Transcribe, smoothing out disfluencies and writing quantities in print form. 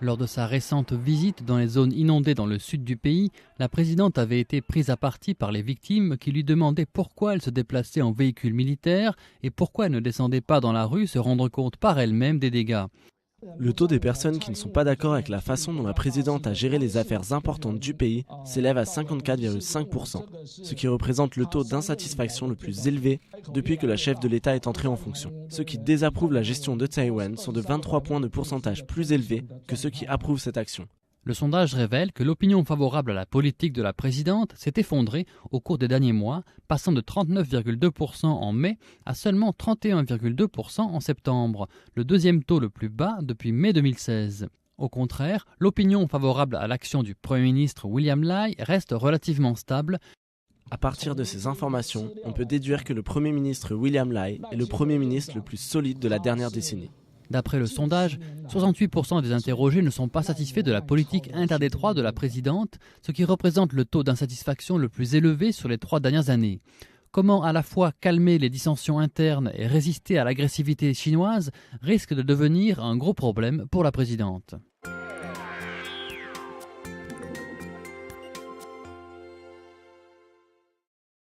Lors de sa récente visite dans les zones inondées dans le sud du pays, la présidente avait été prise à partie par les victimes qui lui demandaient pourquoi elle se déplaçait en véhicule militaire et pourquoi elle ne descendait pas dans la rue se rendre compte par elle-même des dégâts. Le taux des personnes qui ne sont pas d'accord avec la façon dont la présidente a géré les affaires importantes du pays s'élève à 54,5%, ce qui représente le taux d'insatisfaction le plus élevé depuis que la chef de l'État est entrée en fonction. Ceux qui désapprouvent la gestion de Taïwan sont de 23 points de pourcentage plus élevés que ceux qui approuvent cette action. Le sondage révèle que l'opinion favorable à la politique de la présidente s'est effondrée au cours des derniers mois, passant de 39,2% en mai à seulement 31,2% en septembre, le deuxième taux le plus bas depuis mai 2016. Au contraire, l'opinion favorable à l'action du Premier ministre William Lai reste relativement stable. À partir de ces informations, on peut déduire que le Premier ministre William Lai est le Premier ministre le plus solide de la dernière décennie. D'après le sondage, 68% des interrogés ne sont pas satisfaits de la politique interdétroit de la présidente, ce qui représente le taux d'insatisfaction le plus élevé sur les 3 dernières années. Comment à la fois calmer les dissensions internes et résister à l'agressivité chinoise risque de devenir un gros problème pour la présidente.